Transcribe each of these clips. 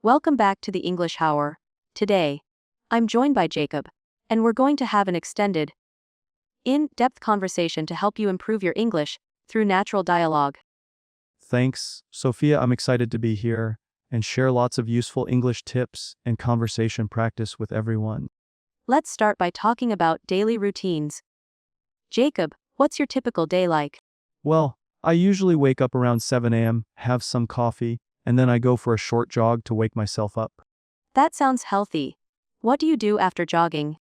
Welcome back to the English Hour. Today, I'm joined by Jacob, and we're going to have an extended, in-depth conversation to help you improve your English through natural dialogue. Thanks, Sophia. I'm excited to be here and share lots of useful English tips and conversation practice with everyone. Let's start by talking about daily routines. Jacob, what's your typical day like? Well, I usually wake up around 7 a.m., have some coffee, and then I go for a short jog to wake myself up. That sounds healthy. What do you do after jogging?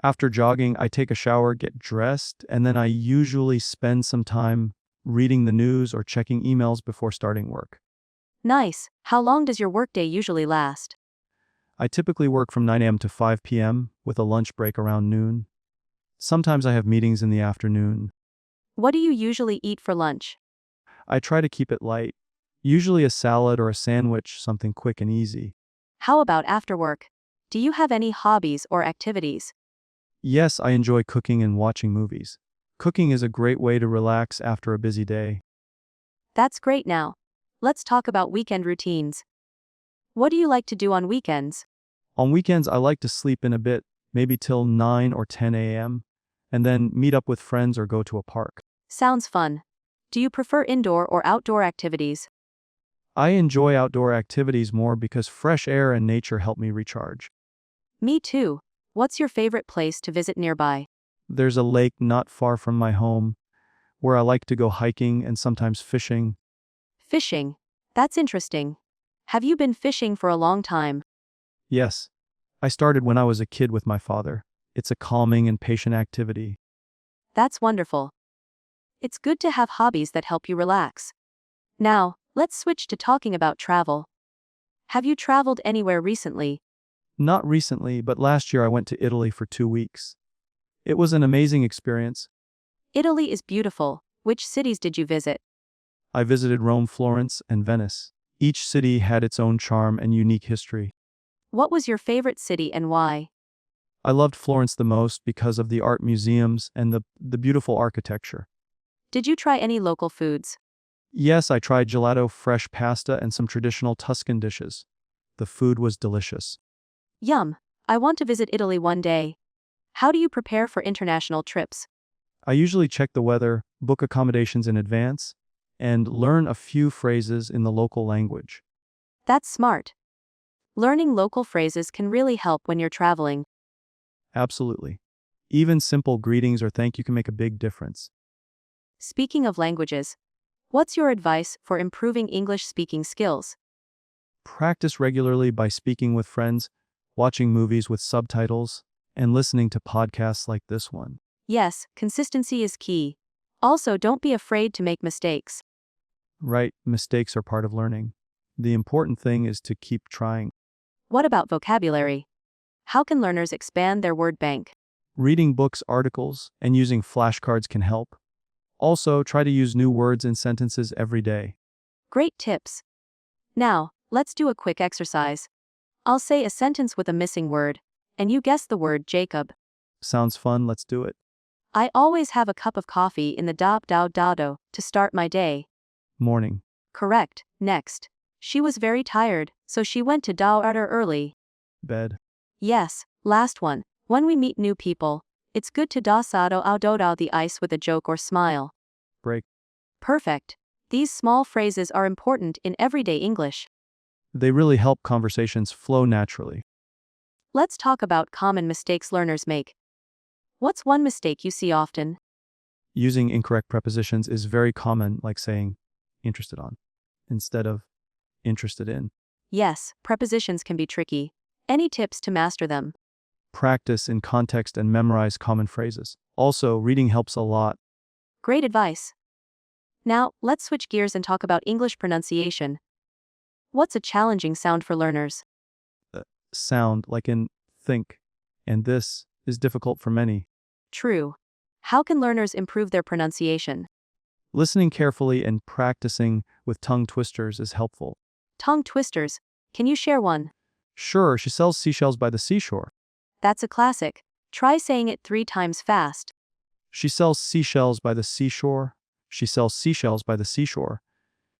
After jogging, I take a shower, get dressed, and then I usually spend some time reading the news or checking emails before starting work. Nice. How long does your workday usually last? I typically work from 9 a.m. to 5 p.m. with a lunch break around noon. Sometimes I have meetings in the afternoon. What do you usually eat for lunch? I try to keep it light, usually a salad or a sandwich, something quick and easy. How about after work? Do you have any hobbies or activities? Yes, I enjoy cooking and watching movies. Cooking is a great way to relax after a busy day. That's great now. Let's talk about weekend routines. What do you like to do on weekends? On weekends, I like to sleep in a bit, maybe till 9 or 10 a.m., and then meet up with friends or go to a park. Sounds fun. Do you prefer indoor or outdoor activities? I enjoy outdoor activities more because fresh air and nature help me recharge. Me too. What's your favorite place to visit nearby? There's a lake not far from my home where I like to go hiking and sometimes fishing. Fishing. That's interesting. Have you been fishing for a long time? Yes, I started when I was a kid with my father. It's a calming and patient activity. That's wonderful. It's good to have hobbies that help you relax. Now, let's switch to talking about travel. Have you traveled anywhere recently? Not recently, but last year I went to Italy for 2 weeks. It was an amazing experience. Italy is beautiful. Which cities did you visit? I visited Rome, Florence, and Venice. Each city had its own charm and unique history. What was your favorite city and why? I loved Florence the most because of the art museums and the beautiful architecture. Did you try any local foods? Yes, I tried gelato, fresh pasta, and some traditional Tuscan dishes. The food was delicious. Yum. I want to visit Italy one day. How do you prepare for international trips? I usually check the weather, book accommodations in advance, and learn a few phrases in the local language. That's smart. Learning local phrases can really help when you're traveling. Absolutely. Even simple greetings or thank you can make a big difference. Speaking of languages, what's your advice for improving English speaking skills? Practice regularly by speaking with friends, watching movies with subtitles, and listening to podcasts like this one. Yes, consistency is key. Also, don't be afraid to make mistakes. Right, mistakes are part of learning. The important thing is to keep trying. What about vocabulary? How can learners expand their word bank? Reading books, articles, and using flashcards can help. Also, try to use new words and sentences every day. Great tips. Now, let's do a quick exercise. I'll say a sentence with a missing word, and you guess the word Jacob. Sounds fun, let's do it. I always have a cup of coffee in the dado to start my day. Morning. Correct. Next. She was very tired, so she went to daughter early. Bed. Yes, last one. When we meet new people, it's good to dasado outdoda the ice with a joke or smile. Break. Perfect. These small phrases are important in everyday English. They really help conversations flow naturally. Let's talk about common mistakes learners make. What's one mistake you see often? Using incorrect prepositions is very common, like saying interested on instead of interested in. Yes, prepositions can be tricky. Any tips to master them? Practice in context and memorize common phrases. Also, reading helps a lot. Great advice. Now, let's switch gears and talk about English pronunciation. What's a challenging sound for learners? Sound like in think, and this is difficult for many. True. How can learners improve their pronunciation? Listening carefully and practicing with tongue twisters is helpful. Tongue twisters. Can you share one? Sure, she sells seashells by the seashore. That's a classic. Try saying it 3 times fast. She sells seashells by the seashore. She sells seashells by the seashore.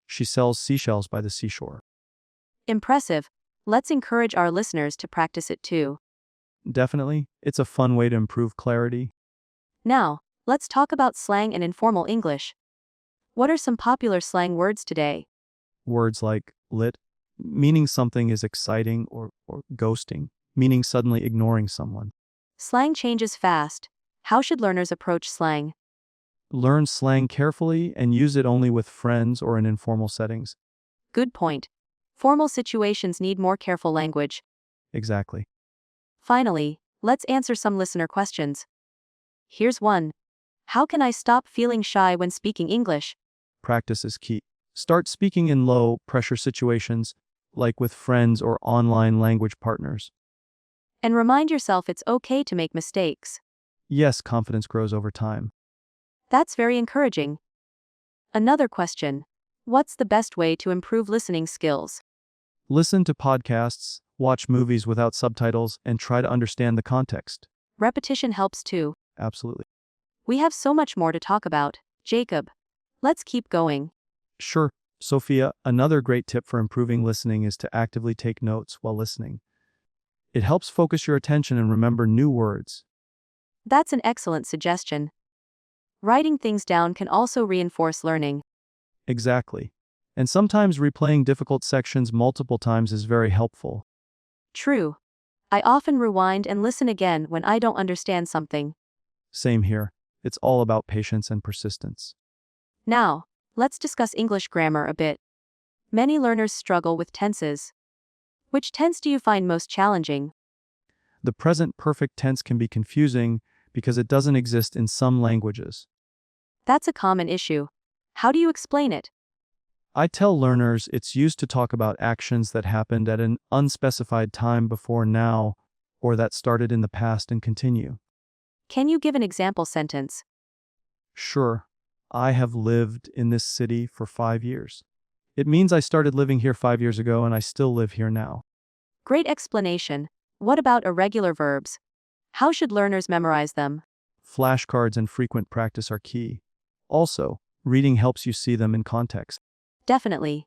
She sells seashells by the seashore. Impressive. Let's encourage our listeners to practice it too. Definitely, it's a fun way to improve clarity. Now, let's talk about slang and informal English. What are some popular slang words today? Words like lit, meaning something is exciting, or ghosting, meaning suddenly ignoring someone. Slang changes fast. How should learners approach slang? Learn slang carefully and use it only with friends or in informal settings. Good point. Formal situations need more careful language. Exactly. Finally, let's answer some listener questions. Here's one. How can I stop feeling shy when speaking English? Practice is key. Start speaking in low pressure situations, like with friends or online language partners. And remind yourself it's okay to make mistakes. Yes, confidence grows over time. That's very encouraging. Another question. What's the best way to improve listening skills? Listen to podcasts, watch movies without subtitles, and try to understand the context. Repetition helps too. Absolutely. We have so much more to talk about, Jacob. Let's keep going. Sure, Sophia, another great tip for improving listening is to actively take notes while listening. It helps focus your attention and remember new words. That's an excellent suggestion. Writing things down can also reinforce learning. Exactly. And sometimes replaying difficult sections multiple times is very helpful. True. I often rewind and listen again when I don't understand something. Same here. It's all about patience and persistence. Now, let's discuss English grammar a bit. Many learners struggle with tenses. Which tense do you find most challenging? The present perfect tense can be confusing because it doesn't exist in some languages. That's a common issue. How do you explain it? I tell learners it's used to talk about actions that happened at an unspecified time before now, or that started in the past and continue. Can you give an example sentence? Sure, I have lived in this city for 5 years. It means I started living here 5 years ago and I still live here now. Great explanation. What about irregular verbs? How should learners memorize them? Flashcards and frequent practice are key. Also, reading helps you see them in context. Definitely.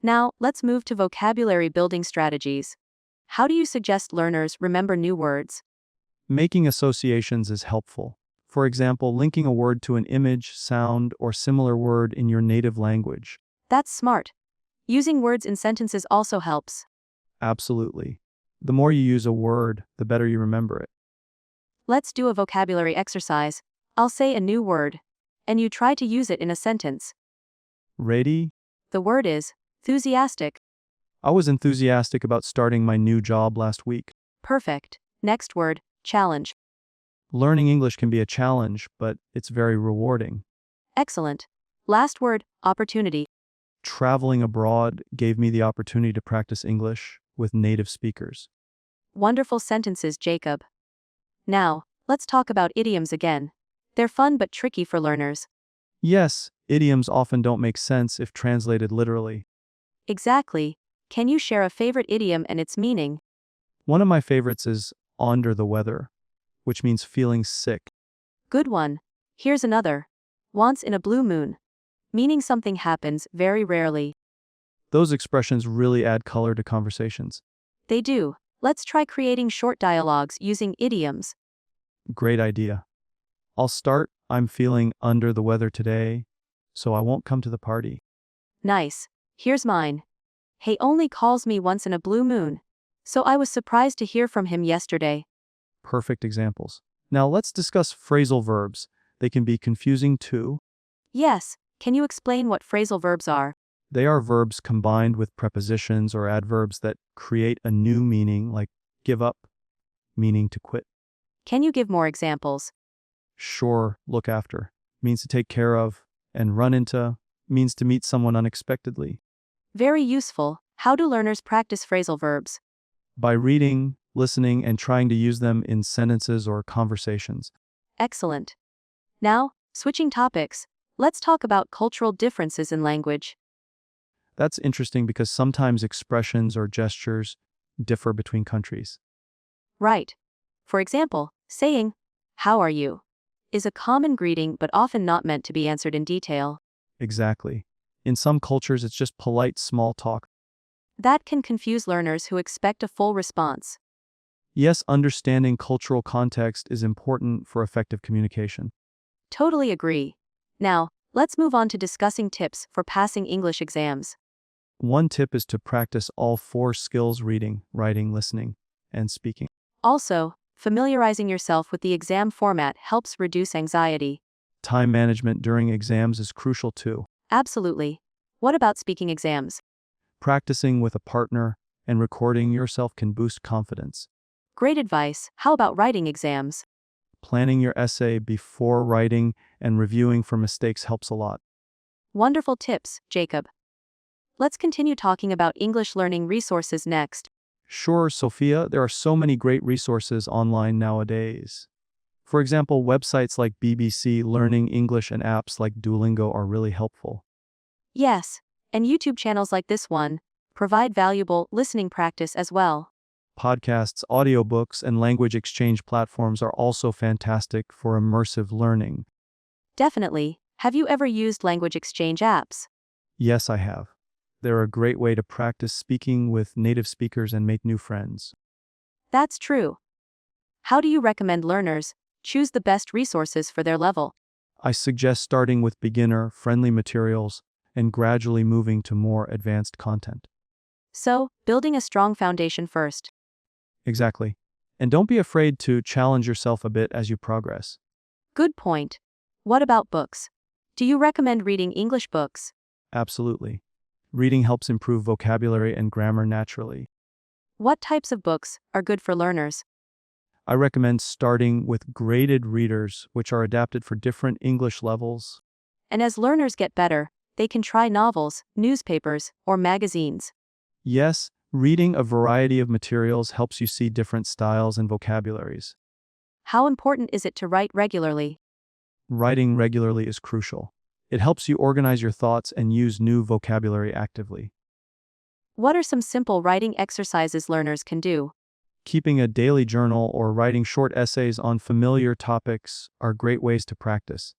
Now, let's move to vocabulary building strategies. How do you suggest learners remember new words? Making associations is helpful. For example, linking a word to an image, sound, or similar word in your native language. That's smart. Using words in sentences also helps. Absolutely. The more you use a word, the better you remember it. Let's do a vocabulary exercise. I'll say a new word, and you try to use it in a sentence. Ready? The word is enthusiastic. I was enthusiastic about starting my new job last week. Perfect. Next word, challenge. Learning English can be a challenge, but it's very rewarding. Excellent. Last word, opportunity. Traveling abroad gave me the opportunity to practice English with native speakers. Wonderful sentences, Jacob. Now, let's talk about idioms again. They're fun but tricky for learners. Yes, idioms often don't make sense if translated literally. Exactly. Can you share a favorite idiom and its meaning? One of my favorites is under the weather, which means feeling sick. Good one. Here's another. Once in a blue moon. Meaning something happens very rarely. Those expressions really add color to conversations. They do. Let's try creating short dialogues using idioms. Great idea. I'll start, I'm feeling under the weather today, so I won't come to the party. Nice. Here's mine. He only calls me once in a blue moon. So I was surprised to hear from him yesterday. Perfect examples. Now let's discuss phrasal verbs. They can be confusing too. Yes. Can you explain what phrasal verbs are? They are verbs combined with prepositions or adverbs that create a new meaning, like give up, meaning to quit. Can you give more examples? Sure, look after, means to take care of, and run into, means to meet someone unexpectedly. Very useful. How do learners practice phrasal verbs? By reading, listening, and trying to use them in sentences or conversations. Excellent. Now, switching topics, let's talk about cultural differences in language. That's interesting because sometimes expressions or gestures differ between countries. Right. For example, saying, "How are you?" is a common greeting but often not meant to be answered in detail. Exactly. In some cultures, it's just polite small talk. That can confuse learners who expect a full response. Yes, understanding cultural context is important for effective communication. Totally agree. Now, let's move on to discussing tips for passing English exams. One tip is to practice all four skills: reading, writing, listening, and speaking. Also, familiarizing yourself with the exam format helps reduce anxiety. Time management during exams is crucial too. Absolutely. What about speaking exams? Practicing with a partner and recording yourself can boost confidence. Great advice. How about writing exams? Planning your essay before writing and reviewing for mistakes helps a lot. Wonderful tips, Jacob. Let's continue talking about English learning resources next. Sure, Sophia, there are so many great resources online nowadays. For example, websites like BBC Learning English and apps like Duolingo are really helpful. Yes, and YouTube channels like this one provide valuable listening practice as well. Podcasts, audiobooks, and language exchange platforms are also fantastic for immersive learning. Definitely. Have you ever used language exchange apps? Yes, I have. They're a great way to practice speaking with native speakers and make new friends. That's true. How do you recommend learners choose the best resources for their level? I suggest starting with beginner-friendly materials and gradually moving to more advanced content. So, building a strong foundation first. Exactly. And don't be afraid to challenge yourself a bit as you progress. Good point. What about books? Do you recommend reading English books? Absolutely. Reading helps improve vocabulary and grammar naturally. What types of books are good for learners? I recommend starting with graded readers, which are adapted for different English levels. And as learners get better, they can try novels, newspapers, or magazines. Yes, reading a variety of materials helps you see different styles and vocabularies. How important is it to write regularly? Writing regularly is crucial. It helps you organize your thoughts and use new vocabulary actively. What are some simple writing exercises learners can do? Keeping a daily journal or writing short essays on familiar topics are great ways to practice.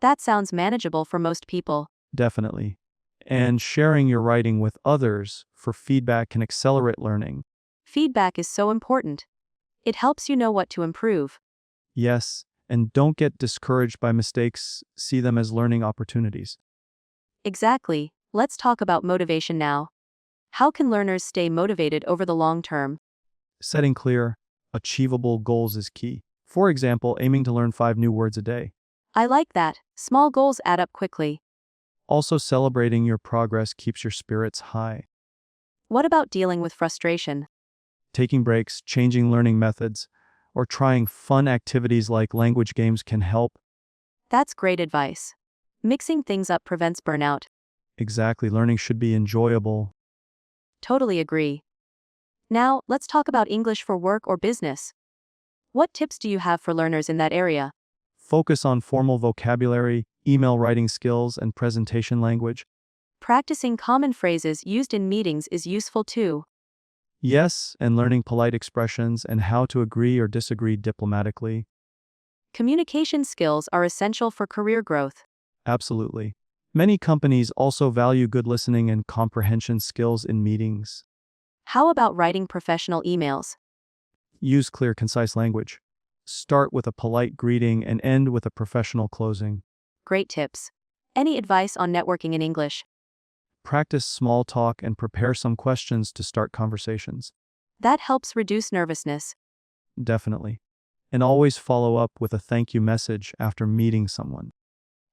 That sounds manageable for most people. Definitely. And sharing your writing with others for feedback can accelerate learning. Feedback is so important. It helps you know what to improve. Yes, and don't get discouraged by mistakes, see them as learning opportunities. Exactly. Let's talk about motivation now. How can learners stay motivated over the long term? Setting clear, achievable goals is key. For example, aiming to learn 5 new words a day. I like that. Small goals add up quickly. Also, celebrating your progress keeps your spirits high. What about dealing with frustration? Taking breaks, changing learning methods, or trying fun activities like language games can help. That's great advice. Mixing things up prevents burnout. Exactly, learning should be enjoyable. Totally agree. Now, let's talk about English for work or business. What tips do you have for learners in that area? Focus on formal vocabulary, email writing skills, and presentation language. Practicing common phrases used in meetings is useful too. Yes, and learning polite expressions and how to agree or disagree diplomatically. Communication skills are essential for career growth. Absolutely. Many companies also value good listening and comprehension skills in meetings. How about writing professional emails? Use clear, concise language. Start with a polite greeting and end with a professional closing. Great tips. Any advice on networking in English? Practice small talk and prepare some questions to start conversations. That helps reduce nervousness. Definitely. And always follow up with a thank you message after meeting someone.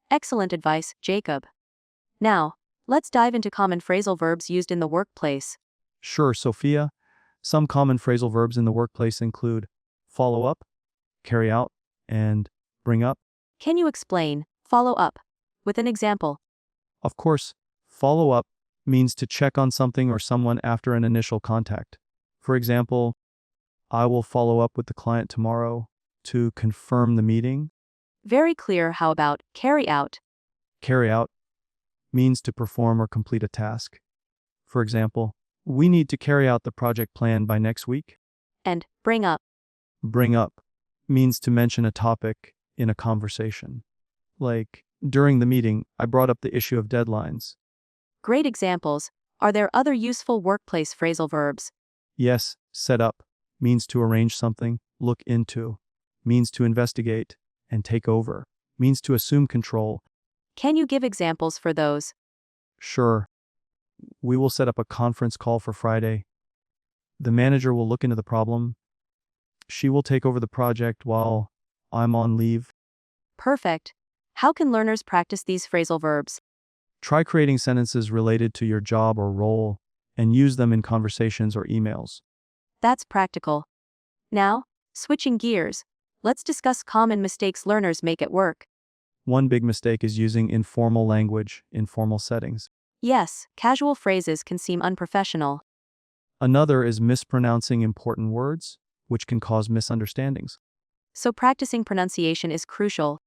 Excellent advice, Jacob. Now, let's dive into common phrasal verbs used in the workplace. Sure, Sophia. Some common phrasal verbs in the workplace include follow up, carry out, and bring up. Can you explain follow up with an example? Of course, follow up means to check on something or someone after an initial contact. For example, I will follow up with the client tomorrow to confirm the meeting. Very clear. How about carry out? Carry out means to perform or complete a task. For example, we need to carry out the project plan by next week. And bring up. Bring up means to mention a topic in a conversation. Like, during the meeting, I brought up the issue of deadlines. Great examples. Are there other useful workplace phrasal verbs? Yes, set up means to arrange something, look into, means to investigate, and take over, means to assume control. Can you give examples for those? Sure, we will set up a conference call for Friday. The manager will look into the problem. She will take over the project while I'm on leave. Perfect. How can learners practice these phrasal verbs? Try creating sentences related to your job or role and use them in conversations or emails. That's practical. Now, switching gears, let's discuss common mistakes learners make at work. One big mistake is using informal language in formal settings. Yes, casual phrases can seem unprofessional. Another is mispronouncing important words, which can cause misunderstandings. So practicing pronunciation is crucial.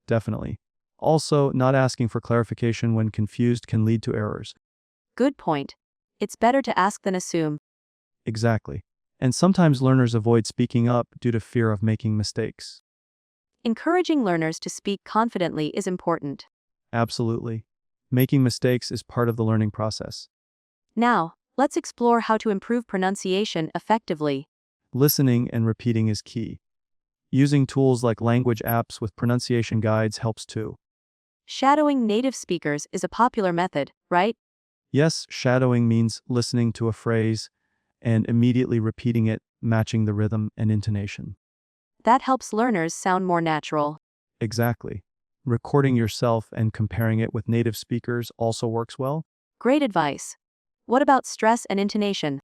Definitely. Also, not asking for clarification when confused can lead to errors. Good point. It's better to ask than assume. Exactly. And sometimes learners avoid speaking up due to fear of making mistakes. Encouraging learners to speak confidently is important. Absolutely. Making mistakes is part of the learning process. Now, let's explore how to improve pronunciation effectively. Listening and repeating is key. Using tools like language apps with pronunciation guides helps too. Shadowing native speakers is a popular method, right? Yes, shadowing means listening to a phrase and immediately repeating it, matching the rhythm and intonation. That helps learners sound more natural. Exactly. Recording yourself and comparing it with native speakers also works well. Great advice. What about stress and intonation?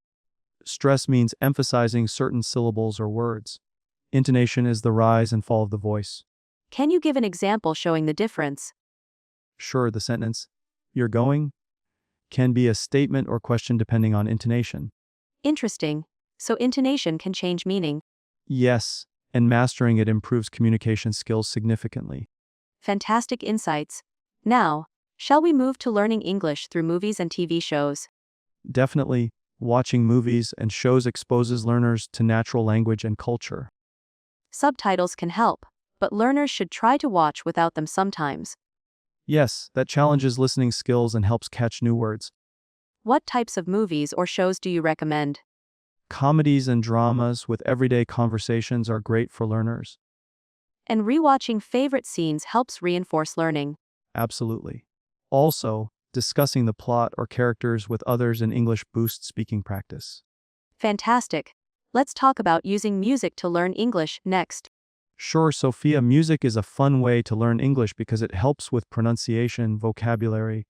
Stress means emphasizing certain syllables or words. Intonation is the rise and fall of the voice. Can you give an example showing the difference? Sure, the sentence, "You're going," can be a statement or question depending on intonation. Interesting. So intonation can change meaning. Yes, and mastering it improves communication skills significantly. Fantastic insights. Now, shall we move to learning English through movies and TV shows? Definitely, watching movies and shows exposes learners to natural language and culture. Subtitles can help, but learners should try to watch without them sometimes. Yes, that challenges listening skills and helps catch new words. What types of movies or shows do you recommend? Comedies and dramas with everyday conversations are great for learners. And rewatching favorite scenes helps reinforce learning. Absolutely. Also, discussing the plot or characters with others in English boosts speaking practice. Fantastic. Let's talk about using music to learn English next. Sure, Sophia, music is a fun way to learn English because it helps with pronunciation, vocabulary,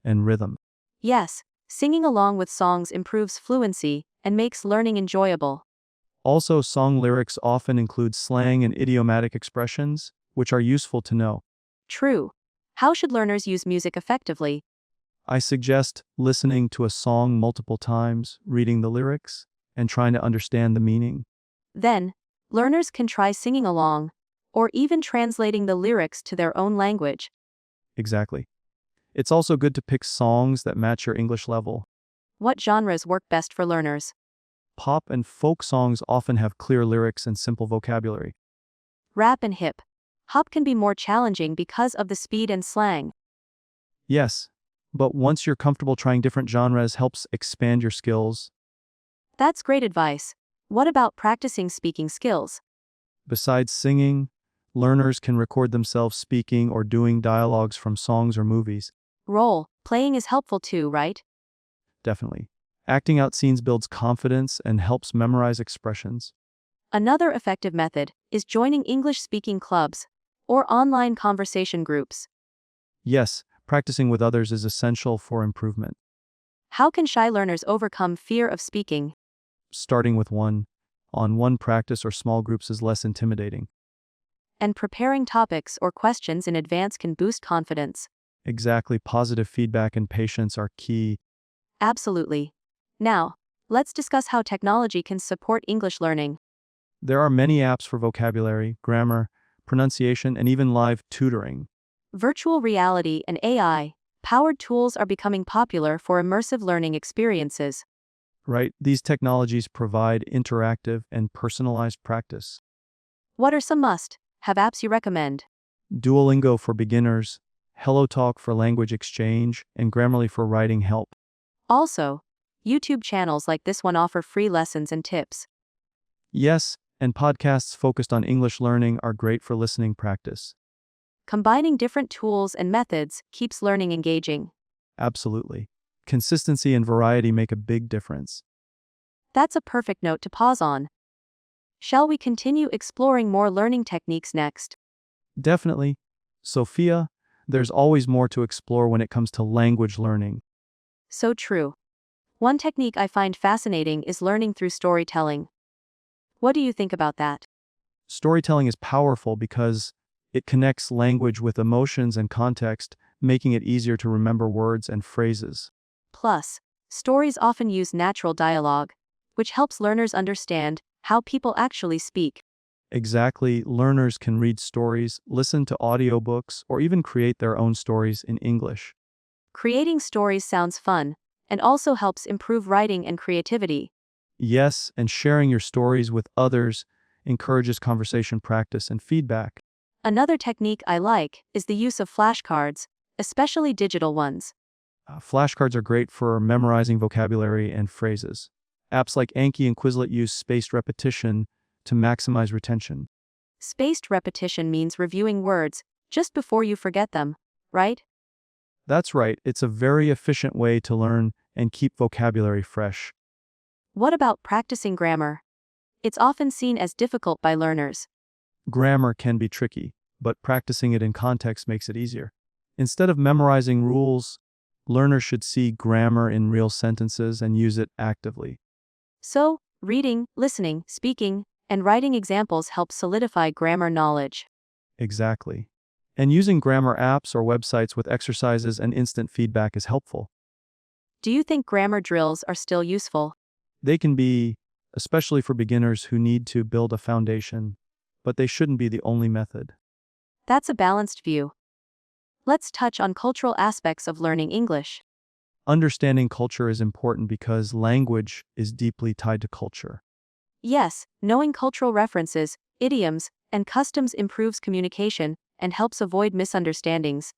and rhythm. Yes, singing along with songs improves fluency and makes learning enjoyable. Also, song lyrics often include slang and idiomatic expressions, which are useful to know. True. How should learners use music effectively? I suggest listening to a song multiple times, reading the lyrics, and trying to understand the meaning. Then, learners can try singing along, or even translating the lyrics to their own language. Exactly. It's also good to pick songs that match your English level. What genres work best for learners? Pop and folk songs often have clear lyrics and simple vocabulary. Rap and hip hop can be more challenging because of the speed and slang. Yes, but once you're comfortable trying different genres helps expand your skills. That's great advice. What about practicing speaking skills? Besides singing, learners can record themselves speaking or doing dialogues from songs or movies. Role playing is helpful too, right? Definitely. Acting out scenes builds confidence and helps memorize expressions. Another effective method is joining English-speaking clubs or online conversation groups. Yes, practicing with others is essential for improvement. How can shy learners overcome fear of speaking? Starting with one-on-one practice or small groups is less intimidating. And preparing topics or questions in advance can boost confidence. Exactly, positive feedback and patience are key. Absolutely. Now, let's discuss how technology can support English learning. There are many apps for vocabulary, grammar, pronunciation, and even live tutoring. Virtual reality and AI-powered tools are becoming popular for immersive learning experiences. Right? These technologies provide interactive and personalized practice. What are some must-have apps you recommend? Duolingo for beginners, HelloTalk for language exchange, and Grammarly for writing help. Also, YouTube channels like this one offer free lessons and tips. Yes, and podcasts focused on English learning are great for listening practice. Combining different tools and methods keeps learning engaging. Absolutely. Consistency and variety make a big difference. That's a perfect note to pause on. Shall we continue exploring more learning techniques next? Definitely. Sophia, there's always more to explore when it comes to language learning. So true. One technique I find fascinating is learning through storytelling. What do you think about that? Storytelling is powerful because it connects language with emotions and context, making it easier to remember words and phrases. Plus, stories often use natural dialogue, which helps learners understand how people actually speak. Exactly, learners can read stories, listen to audiobooks, or even create their own stories in English. Creating stories sounds fun, and also helps improve writing and creativity. Yes, and sharing your stories with others encourages conversation practice and feedback. Another technique I like is the use of flashcards, especially digital ones. Flashcards are great for memorizing vocabulary and phrases. Apps like Anki and Quizlet use spaced repetition to maximize retention. Spaced repetition means reviewing words just before you forget them, right? That's right, it's a very efficient way to learn and keep vocabulary fresh. What about practicing grammar? It's often seen as difficult by learners. Grammar can be tricky, but practicing it in context makes it easier. Instead of memorizing rules, learners should see grammar in real sentences and use it actively. So, reading, listening, speaking, and writing examples help solidify grammar knowledge. Exactly. And using grammar apps or websites with exercises and instant feedback is helpful. Do you think grammar drills are still useful? They can be, especially for beginners who need to build a foundation, but they shouldn't be the only method. That's a balanced view. Let's touch on cultural aspects of learning English. Understanding culture is important because language is deeply tied to culture. Yes, knowing cultural references, idioms, and customs improves communication and helps avoid misunderstandings.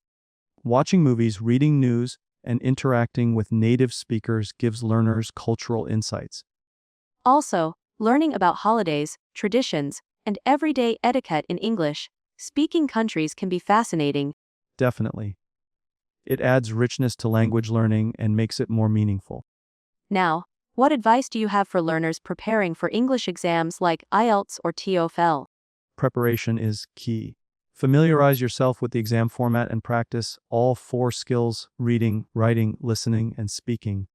Watching movies, reading news, and interacting with native speakers gives learners cultural insights. Also, learning about holidays, traditions, and everyday etiquette in English speaking countries can be fascinating. Definitely. It adds richness to language learning and makes it more meaningful. Now, what advice do you have for learners preparing for English exams like IELTS or TOEFL? Preparation is key. Familiarize yourself with the exam format and practice all four skills: reading, writing, listening, and speaking.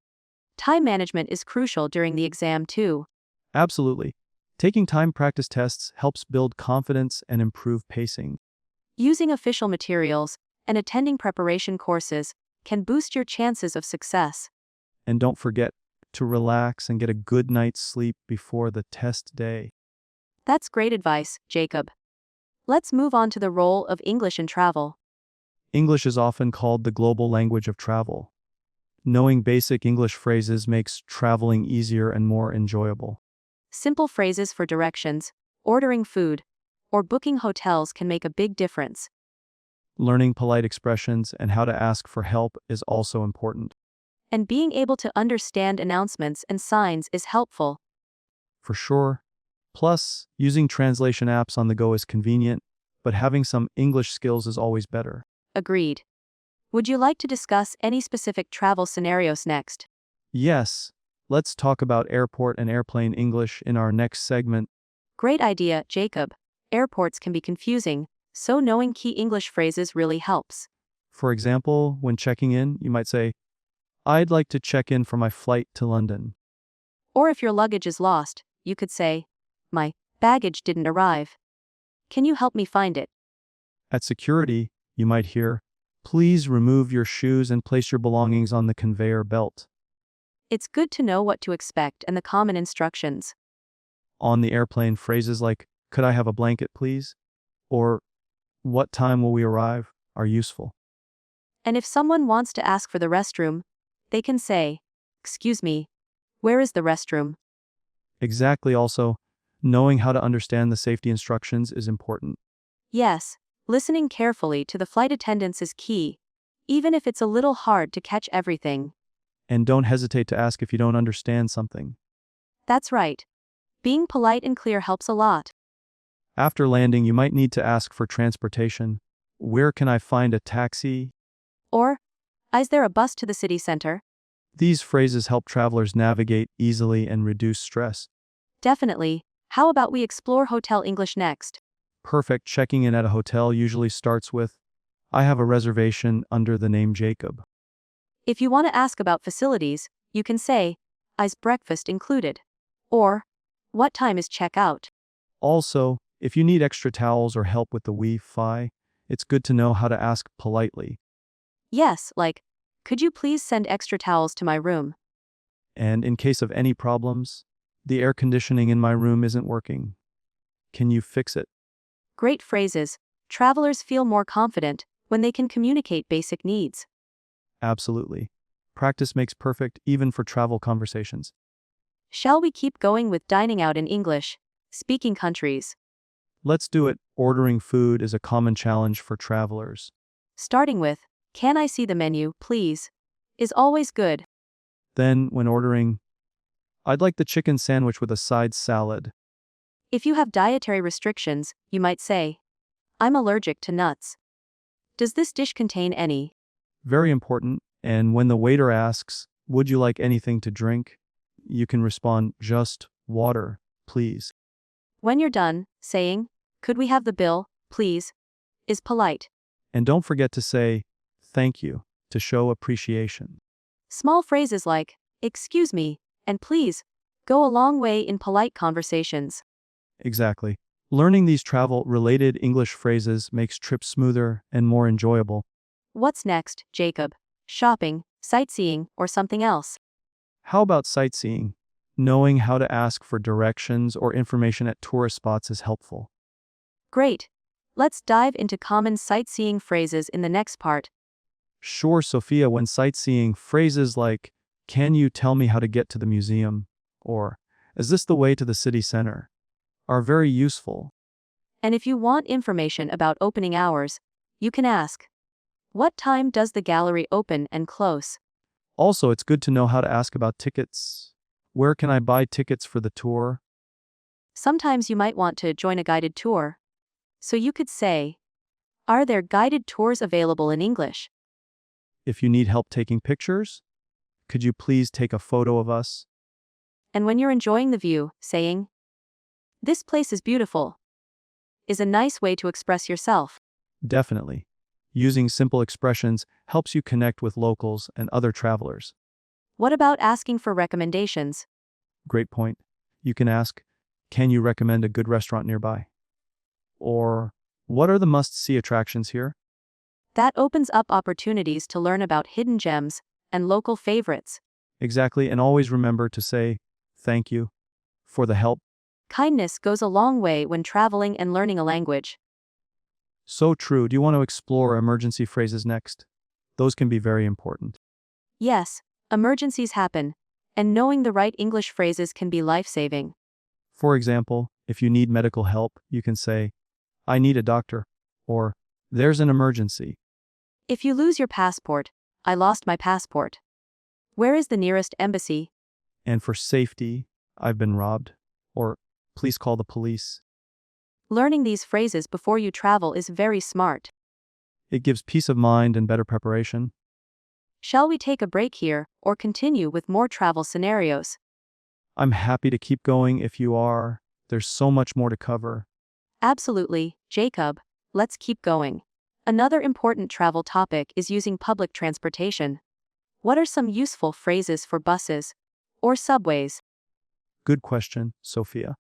Time management is crucial during the exam too. Absolutely. Taking time practice tests helps build confidence and improve pacing. Using official materials and attending preparation courses can boost your chances of success. And don't forget to relax and get a good night's sleep before the test day. That's great advice, Jacob. Let's move on to the role of English in travel. English is often called the global language of travel. Knowing basic English phrases makes traveling easier and more enjoyable. Simple phrases for directions, ordering food, or booking hotels can make a big difference. Learning polite expressions and how to ask for help is also important. And being able to understand announcements and signs is helpful. For sure. Plus, using translation apps on the go is convenient, but having some English skills is always better. Agreed. Would you like to discuss any specific travel scenarios next? Yes, let's talk about airport and airplane English in our next segment. Great idea, Jacob. Airports can be confusing, so knowing key English phrases really helps. For example, when checking in, you might say, "I'd like to check in for my flight to London." Or if your luggage is lost, you could say, "My baggage didn't arrive. Can you help me find it?" At security, you might hear, "Please remove your shoes and place your belongings on the conveyor belt." It's good to know what to expect and the common instructions. On the airplane, phrases like, "Could I have a blanket, please?" or "What time will we arrive?" are useful. And if someone wants to ask for the restroom, they can say, "Excuse me, where is the restroom?" Exactly. Also, knowing how to understand the safety instructions is important. Yes, listening carefully to the flight attendants is key, even if it's a little hard to catch everything. And don't hesitate to ask if you don't understand something. That's right. Being polite and clear helps a lot. After landing, you might need to ask for transportation. Where can I find a taxi? Or, is there a bus to the city center? These phrases help travelers navigate easily and reduce stress. Definitely. How about we explore hotel English next? Perfect. Checking in at a hotel usually starts with, I have a reservation under the name Jacob. If you want to ask about facilities, you can say, is breakfast included? Or, what time is checkout? Also, if you need extra towels or help with the Wi-Fi, it's good to know how to ask politely. Yes, like, could you please send extra towels to my room? And in case of any problems, the air conditioning in my room isn't working. Can you fix it? Great phrases. Travelers feel more confident when they can communicate basic needs. Absolutely. Practice makes perfect even for travel conversations. Shall we keep going with dining out in English speaking countries? Let's do it. Ordering food is a common challenge for travelers. Starting with, can I see the menu, please? Is always good. Then, when ordering, I'd like the chicken sandwich with a side salad. If you have dietary restrictions, you might say, I'm allergic to nuts. Does this dish contain any? Very important. And when the waiter asks, would you like anything to drink? You can respond, just water, please. When you're done, saying, could we have the bill, please, is polite. And don't forget to say, thank you, to show appreciation. Small phrases like, excuse me, and please, go a long way in polite conversations. Exactly. Learning these travel-related English phrases makes trips smoother and more enjoyable. What's next, Jacob? Shopping, sightseeing, or something else? How about sightseeing? Knowing how to ask for directions or information at tourist spots is helpful. Great. Let's dive into common sightseeing phrases in the next part. Sure, Sophia, when sightseeing, phrases like, can you tell me how to get to the museum? Or, is this the way to the city center? Are very useful. And if you want information about opening hours, you can ask, what time does the gallery open and close? Also, it's good to know how to ask about tickets. Where can I buy tickets for the tour? Sometimes you might want to join a guided tour. So you could say, are there guided tours available in English? If you need help taking pictures, could you please take a photo of us? And when you're enjoying the view, saying, this place is beautiful, is a nice way to express yourself. Definitely. Using simple expressions helps you connect with locals and other travelers. What about asking for recommendations? Great point. You can ask, can you recommend a good restaurant nearby? Or, what are the must-see attractions here? That opens up opportunities to learn about hidden gems and local favorites. Exactly, and always remember to say, thank you, for the help. Kindness goes a long way when traveling and learning a language. So true. Do you want to explore emergency phrases next? Those can be very important. Yes, emergencies happen, and knowing the right English phrases can be life-saving. For example, if you need medical help, you can say, I need a doctor, or, there's an emergency. If you lose your passport, I lost my passport. Where is the nearest embassy? And for safety, I've been robbed, or, please call the police. Learning these phrases before you travel is very smart. It gives peace of mind and better preparation. Shall we take a break here, or continue with more travel scenarios? I'm happy to keep going if you are. There's so much more to cover. Absolutely, Jacob. Let's keep going. Another important travel topic is using public transportation. What are some useful phrases for buses or subways? Good question, Sophia.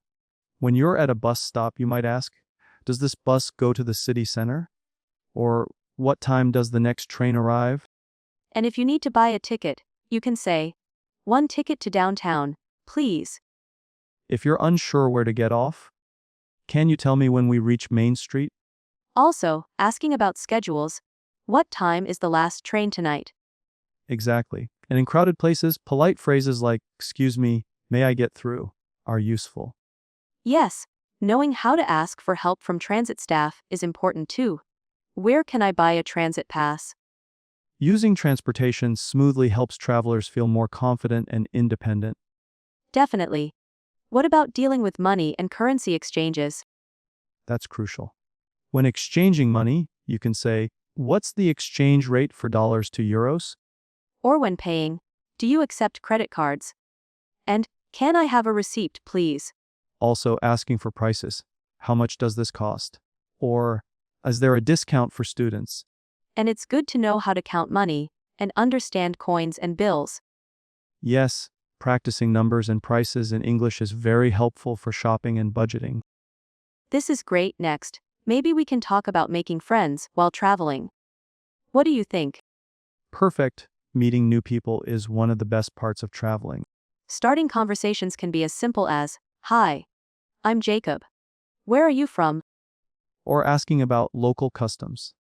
When you're at a bus stop, you might ask, does this bus go to the city center? Or, what time does the next train arrive? And if you need to buy a ticket, you can say, one ticket to downtown, please. If you're unsure where to get off, can you tell me when we reach Main Street? Also, asking about schedules. What time is the last train tonight? Exactly. And in crowded places, polite phrases like, excuse me, may I get through, are useful. Yes, knowing how to ask for help from transit staff is important too. Where can I buy a transit pass? Using transportation smoothly helps travelers feel more confident and independent. Definitely. What about dealing with money and currency exchanges? That's crucial. When exchanging money, you can say, "What's the exchange rate for dollars to euros?" Or when paying, do you accept credit cards? And, can I have a receipt, please? Also, asking for prices. How much does this cost? Or, is there a discount for students? And it's good to know how to count money and understand coins and bills. Yes, practicing numbers and prices in English is very helpful for shopping and budgeting. This is great. Next, maybe we can talk about making friends while traveling. What do you think? Perfect. Meeting new people is one of the best parts of traveling. Starting conversations can be as simple as, "Hi, I'm Jacob. Where are you from?" Or asking about local customs.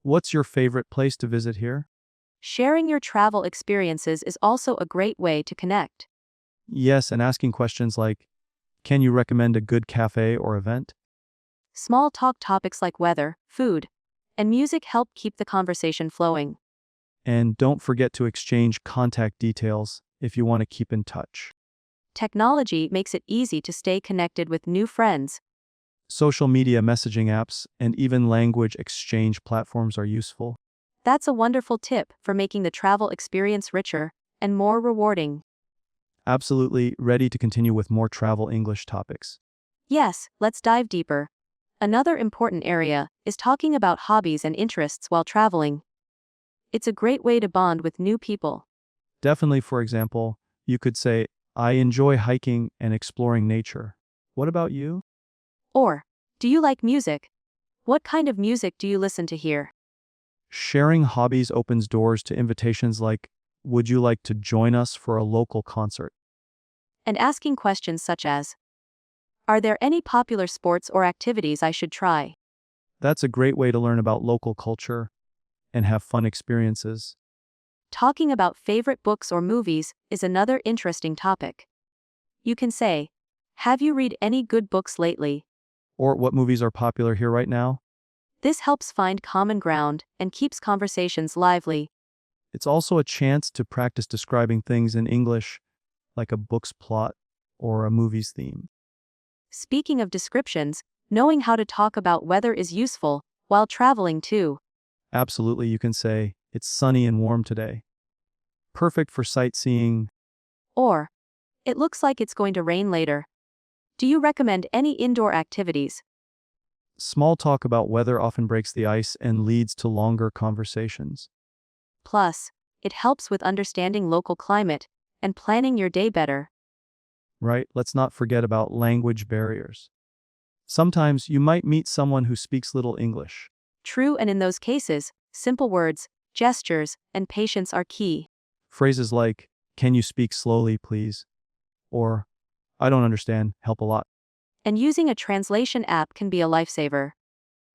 What's your favorite place to visit here? Sharing your travel experiences is also a great way to connect. Yes, and asking questions like, can you recommend a good cafe or event? Small talk topics like weather, food, and music help keep the conversation flowing. And don't forget to exchange contact details if you want to keep in touch. Technology makes it easy to stay connected with new friends. Social media messaging apps and even language exchange platforms are useful. That's a wonderful tip for making the travel experience richer and more rewarding. Absolutely ready to continue with more travel English topics. Yes, let's dive deeper. Another important area is talking about hobbies and interests while traveling. It's a great way to bond with new people. Definitely, for example, you could say, I enjoy hiking and exploring nature. What about you? Or, do you like music? What kind of music do you listen to here? Sharing hobbies opens doors to invitations like, would you like to join us for a local concert? And asking questions such as, are there any popular sports or activities I should try? That's a great way to learn about local culture and have fun experiences. Talking about favorite books or movies is another interesting topic. You can say, have you read any good books lately? Or what movies are popular here right now? This helps find common ground and keeps conversations lively. It's also a chance to practice describing things in English, like a book's plot or a movie's theme. Speaking of descriptions, knowing how to talk about weather is useful while traveling too. Absolutely, you can say, it's sunny and warm today. Perfect for sightseeing. Or, it looks like it's going to rain later. Do you recommend any indoor activities? Small talk about weather often breaks the ice and leads to longer conversations. Plus, it helps with understanding local climate and planning your day better. Right? Let's not forget about language barriers. Sometimes you might meet someone who speaks little English. True, and in those cases, simple words, gestures, and patience are key. Phrases like, can you speak slowly, please? Or, I don't understand, help a lot. And using a translation app can be a lifesaver.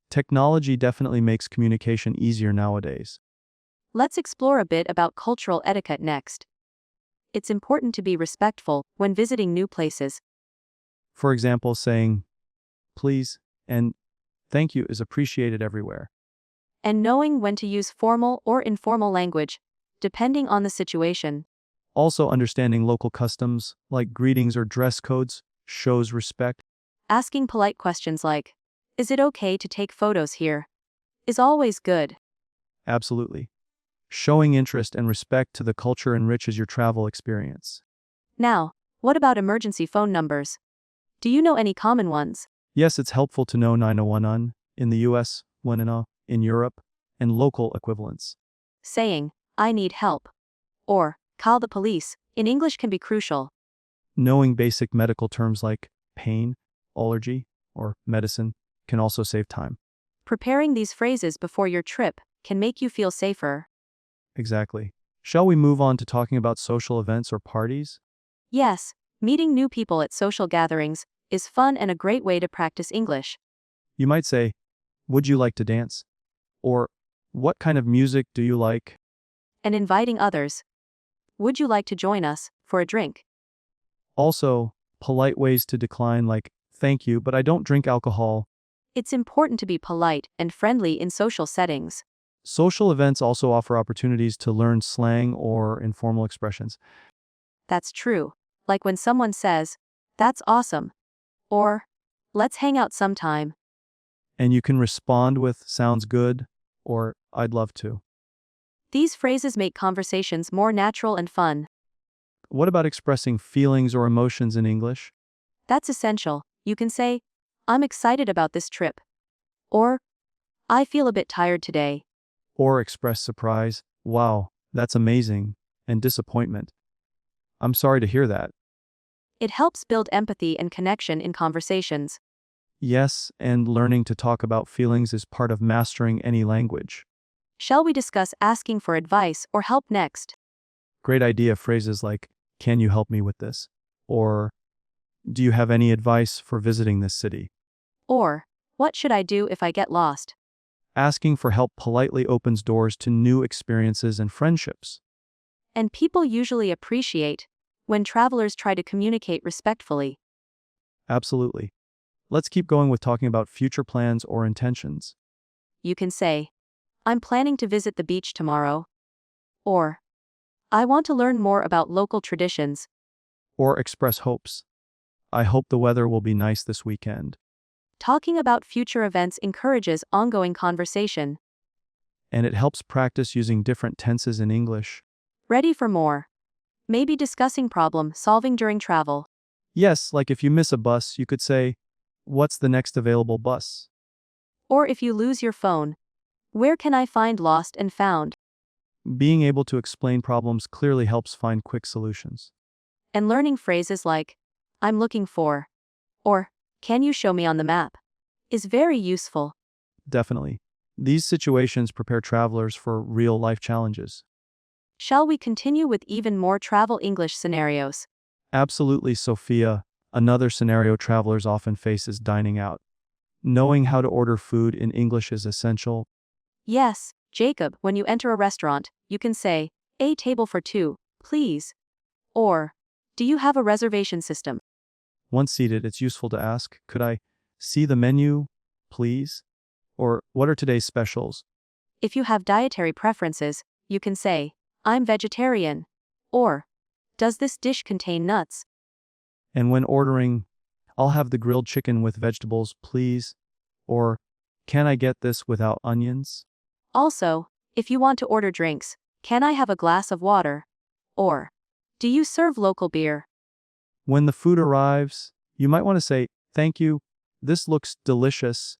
Technology definitely makes communication easier nowadays. Let's explore a bit about cultural etiquette next. It's important to be respectful when visiting new places. For example, saying, please, and thank you is appreciated everywhere. And knowing when to use formal or informal language, depending on the situation. Also, understanding local customs, like greetings or dress codes, shows respect. Asking polite questions like, is it okay to take photos here? Is always good. Absolutely. Showing interest and respect to the culture enriches your travel experience. Now, what about emergency phone numbers? Do you know any common ones? Yes, it's helpful to know 901 in the US, 110 in Europe, and local equivalents. Saying, I need help, or call the police, in English can be crucial. Knowing basic medical terms like pain, allergy, or medicine can also save time. Preparing these phrases before your trip can make you feel safer. Exactly. Shall we move on to talking about social events or parties? Yes, meeting new people at social gatherings is fun and a great way to practice English. You might say, would you like to dance? Or, what kind of music do you like? And inviting others. Would you like to join us for a drink? Also, polite ways to decline like, thank you, but I don't drink alcohol. It's important to be polite and friendly in social settings. Social events also offer opportunities to learn slang or informal expressions, That's true. Like when someone says, "That's awesome," or "Let's hang out sometime." and you can respond with sounds good or I'd love to. These phrases make conversations more natural and fun. What about expressing feelings or emotions in English? That's essential. You can say, "I'm excited about this trip," or "I feel a bit tired today." Or express surprise, wow, that's amazing, and disappointment. I'm sorry to hear that. It helps build empathy and connection in conversations. Yes, and learning to talk about feelings is part of mastering any language. Shall we discuss asking for advice or help next? Great idea phrases like, can you help me with this? Or, do you have any advice for visiting this city? Or, what should I do if I get lost? Asking for help politely opens doors to new experiences and friendships. And people usually appreciate when travelers try to communicate respectfully. Absolutely. Let's keep going with talking about future plans or intentions. You can say, "I'm planning to visit the beach tomorrow." Or, "I want to learn more about local traditions." Or express hopes. I hope the weather will be nice this weekend. Talking about future events encourages ongoing conversation. And it helps practice using different tenses in English. Ready for more? Maybe discussing problem solving during travel. Yes, like if you miss a bus, you could say, what's the next available bus? Or if you lose your phone, "Where can I find lost and found?" Being able to explain problems clearly helps find quick solutions. And learning phrases like, "I'm looking for," or "Can you show me on the map?" is very useful. Definitely. These situations prepare travelers for real life challenges. Shall we continue with even more travel English scenarios? Absolutely, Sophia. Another scenario travelers often face is dining out. Knowing how to order food in English is essential. Yes, Jacob, when you enter a restaurant, you can say, "A table for two, please." Or, "Do you have a reservation system?" Once seated, it's useful to ask, could I see the menu, please? Or what are today's specials? If you have dietary preferences, you can say, "I'm vegetarian." Or, "Does this dish contain nuts?" And when ordering, I'll have the grilled chicken with vegetables, please. Or, can I get this without onions? Also, if you want to order drinks, "Can I have a glass of water?" Or, "Do you serve local beer?" When the food arrives, you might want to say, thank you, this looks delicious.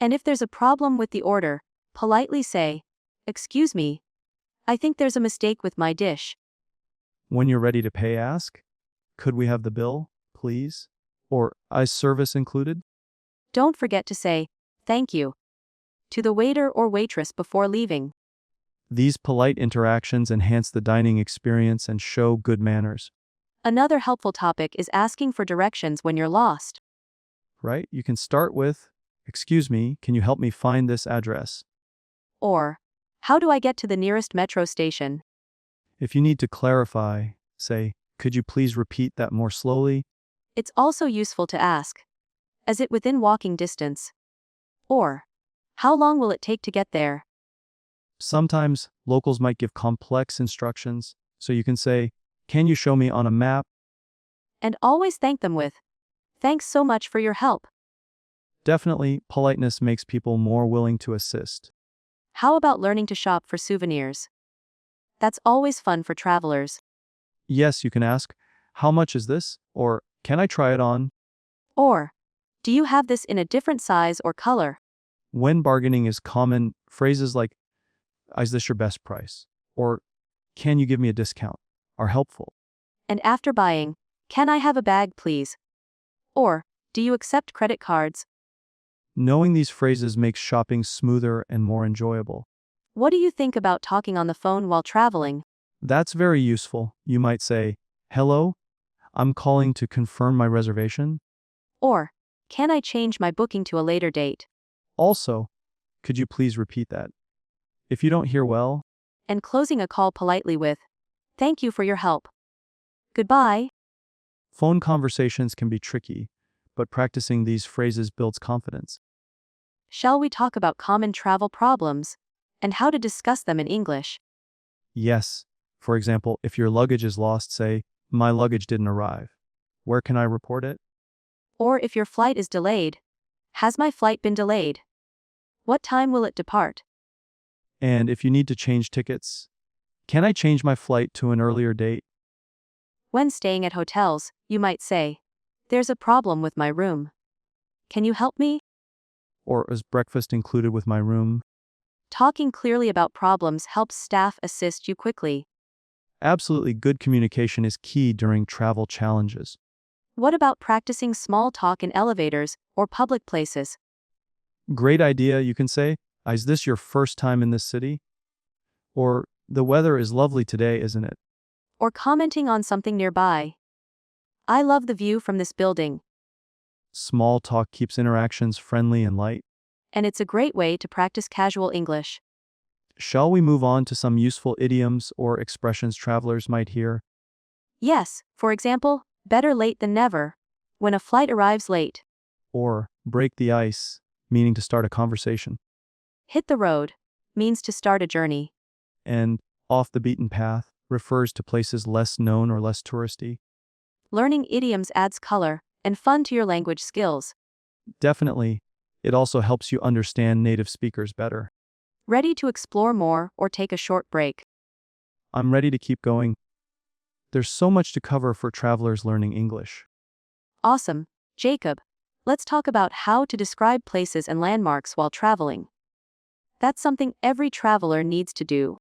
And if there's a problem with the order, politely say, "Excuse me, I think there's a mistake with my dish." When you're ready to pay, ask, could we have the bill, please? Or, is service included? Don't forget to say, "Thank you," to the waiter or waitress before leaving. These polite interactions enhance the dining experience and show good manners, Another helpful topic is asking for directions when you're lost. right? You can start with, excuse me, can you help me find this address? Or, "How do I get to the nearest metro station?" If you need to clarify, say, could you please repeat that more slowly? It's also useful to ask, "Is it within walking distance?" Or, "How long will it take to get there?" Sometimes locals might give complex instructions, so you can say, can you show me on a map? And always thank them with, "Thanks so much for your help." Definitely, politeness makes people more willing to assist. How about learning to shop for souvenirs? That's always fun for travelers. Yes, you can ask, how much is this? Or, can I try it on? Or, "Do you have this in a different size or color?" When bargaining is common, phrases like, is this your best price? Or, can you give me a discount? Are helpful. And after buying, "Can I have a bag, please?" Or, "Do you accept credit cards?" Knowing these phrases makes shopping smoother and more enjoyable. What do you think about talking on the phone while traveling? That's very useful. You might say, hello, I'm calling to confirm my reservation. Or, "Can I change my booking to a later date?" Also, could you please repeat that? If you don't hear well, And closing a call politely with, "Thank you for your help. Goodbye." phone conversations can be tricky, but practicing these phrases builds confidence. Shall we talk about common travel problems and how to discuss them in English. Yes. For example, if your luggage is lost, say, my luggage didn't arrive. Where can I report it? Or if your flight is delayed, has my flight been delayed? What time will it depart? And if you need to change tickets, can I change my flight to an earlier date? When staying at hotels, you might say, there's a problem with my room. Can you help me? Or is breakfast included with my room? Talking clearly about problems helps staff assist you quickly. Absolutely, good communication is key during travel challenges. What about practicing small talk in elevators or public places? Great idea, you can say. Is this your first time in this city? Or, the weather is lovely today, isn't it? Or commenting on something nearby. I love the view from this building. Small talk keeps interactions friendly and light. And it's a great way to practice casual English. Shall we move on to some useful idioms or expressions travelers might hear? Yes, for example, better late than never. When a flight arrives late. Or, break the ice, meaning to start a conversation. Hit the road means to start a journey. And, off the beaten path, refers to places less known or less touristy. Learning idioms adds color and fun to your language skills. Definitely, it also helps you understand native speakers better. Ready to explore more or take a short break? I'm ready to keep going. There's so much to cover for travelers learning English. Awesome, Jacob. Let's talk about how to describe places and landmarks while traveling. That's something every traveler needs to do.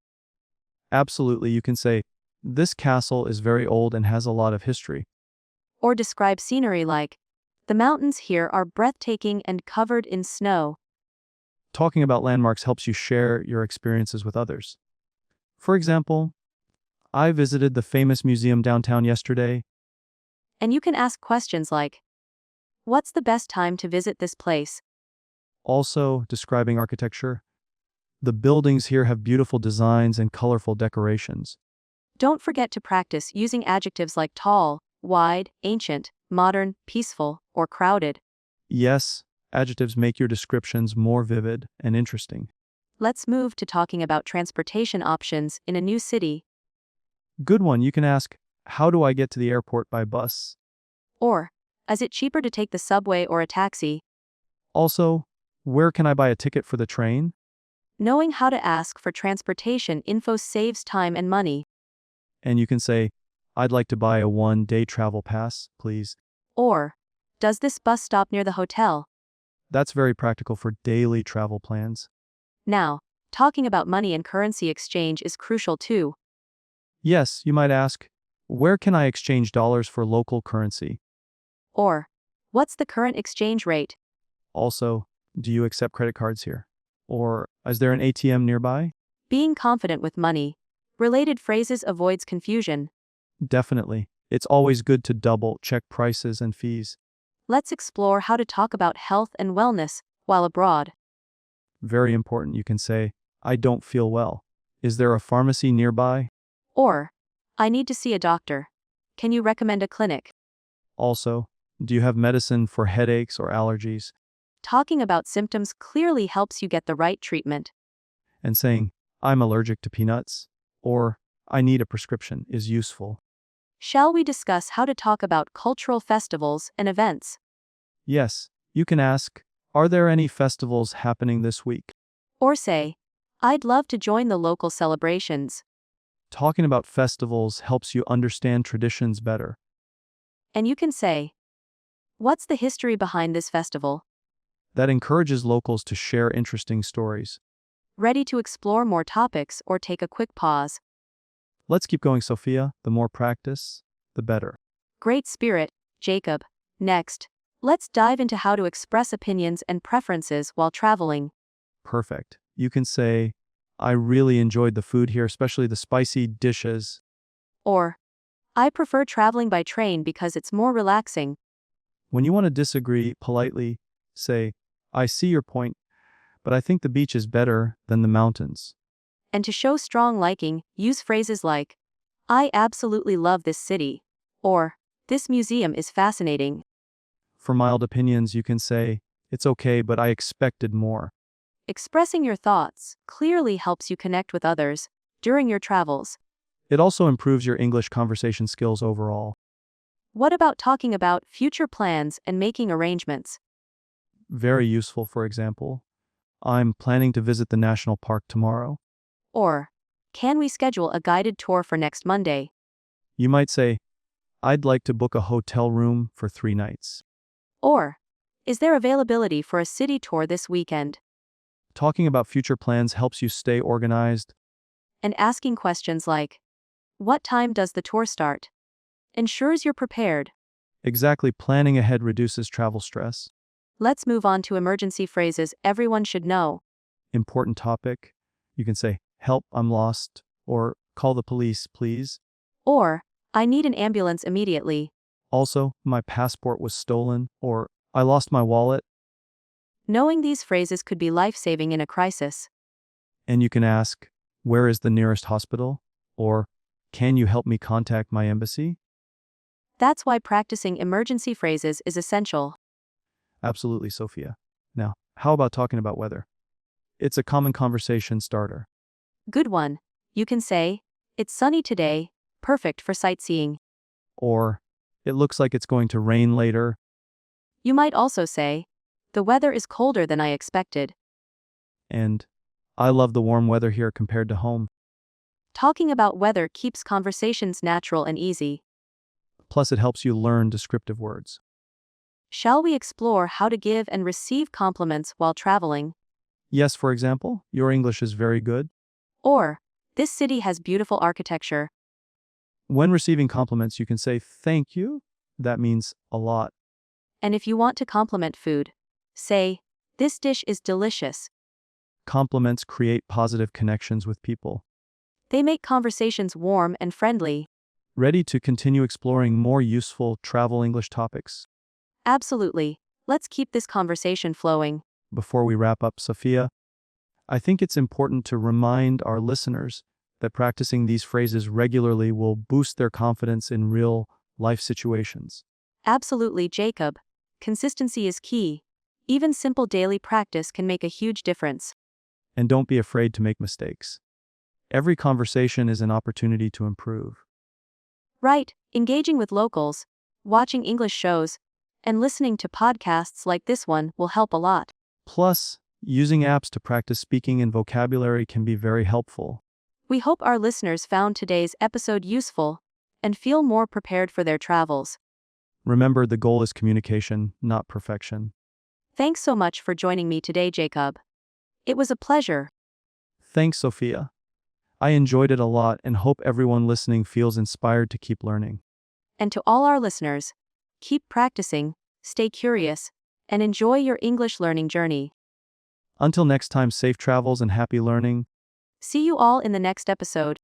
Absolutely, you can say, this castle is very old and has a lot of history. Or describe scenery like, the mountains here are breathtaking and covered in snow. Talking about landmarks helps you share your experiences with others. For example, I visited the famous museum downtown yesterday. And you can ask questions like, what's the best time to visit this place? Also, describing architecture. The buildings here have beautiful designs and colorful decorations. Don't forget to practice using adjectives like tall, wide, ancient, modern, peaceful, or crowded. Yes, adjectives make your descriptions more vivid and interesting. Let's move to talking about transportation options in a new city. Good one, you can ask, how do I get to the airport by bus? Or, is it cheaper to take the subway or a taxi? Also, where can I buy a ticket for the train? Knowing how to ask for transportation info saves time and money. And you can say, I'd like to buy a one-day travel pass, please. Or, does this bus stop near the hotel? That's very practical for daily travel plans. Now, talking about money and currency exchange is crucial too. Yes, you might ask, where can I exchange dollars for local currency? Or, what's the current exchange rate? Also, do you accept credit cards here? Or, is there an ATM nearby? Being confident with money. Related phrases avoids confusion. Definitely. It's always good to double check prices and fees. Let's explore how to talk about health and wellness while abroad. Very important, you can say, I don't feel well. Is there a pharmacy nearby? Or, I need to see a doctor. Can you recommend a clinic? Also, do you have medicine for headaches or allergies? Talking about symptoms clearly helps you get the right treatment. And saying, I'm allergic to peanuts, or I need a prescription is useful. Shall we discuss how to talk about cultural festivals and events? Yes, you can ask, are there any festivals happening this week? Or say, I'd love to join the local celebrations. Talking about festivals helps you understand traditions better. And you can say, what's the history behind this festival? That encourages locals to share interesting stories. Ready to explore more topics or take a quick pause? Let's keep going, Sophia. The more practice, the better. Great spirit, Jacob. Next, let's dive into how to express opinions and preferences while traveling. Perfect. You can say, I really enjoyed the food here, especially the spicy dishes. Or, I prefer traveling by train because it's more relaxing. When you want to disagree politely, say, I see your point, but I think the beach is better than the mountains. And to show strong liking, use phrases like, I absolutely love this city. Or, this museum is fascinating. For mild opinions, you can say, it's okay, but I expected more. Expressing your thoughts clearly helps you connect with others during your travels. It also improves your English conversation skills overall. What about talking about future plans and making arrangements? Very useful, for example. I'm planning to visit the national park tomorrow. Or, can we schedule a guided tour for next Monday? You might say, I'd like to book a hotel room for 3 nights. Or, is there availability for a city tour this weekend? Talking about future plans helps you stay organized. And asking questions like, what time does the tour start? Ensures you're prepared. Exactly, planning ahead reduces travel stress. Let's move on to emergency phrases everyone should know. Important topic. You can say, help, I'm lost, or call the police, please. Or, I need an ambulance immediately. Also, my passport was stolen, or I lost my wallet. Knowing these phrases could be life-saving in a crisis. And you can ask, where is the nearest hospital? Or, can you help me contact my embassy? That's why practicing emergency phrases is essential. Absolutely, Sophia. Now, how about talking about weather? It's a common conversation starter. Good one. You can say, it's sunny today, perfect for sightseeing. Or, it looks like it's going to rain later. You might also say, the weather is colder than I expected. And, I love the warm weather here compared to home. Talking about weather keeps conversations natural and easy. Plus, it helps you learn descriptive words. Shall we explore how to give and receive compliments while traveling? Yes, for example, your English is very good. Or, this city has beautiful architecture. When receiving compliments, you can say thank you. That means a lot. And if you want to compliment food, say, this dish is delicious. Compliments create positive connections with people. They make conversations warm and friendly. Ready to continue exploring more useful travel English topics? Absolutely. Let's keep this conversation flowing. Before we wrap up, Sophia, I think it's important to remind our listeners that practicing these phrases regularly will boost their confidence in real life situations. Absolutely, Jacob. Consistency is key. Even simple daily practice can make a huge difference. And don't be afraid to make mistakes. Every conversation is an opportunity to improve. Right, engaging with locals, watching English shows, and listening to podcasts like this one will help a lot. Plus, using apps to practice speaking and vocabulary can be very helpful. We hope our listeners found today's episode useful and feel more prepared for their travels. Remember, the goal is communication, not perfection. Thanks so much for joining me today, Jacob. It was a pleasure. Thanks, Sophia. I enjoyed it a lot and hope everyone listening feels inspired to keep learning. And to all our listeners, keep practicing, stay curious, and enjoy your English learning journey. Until next time, safe travels and happy learning. See you all in the next episode.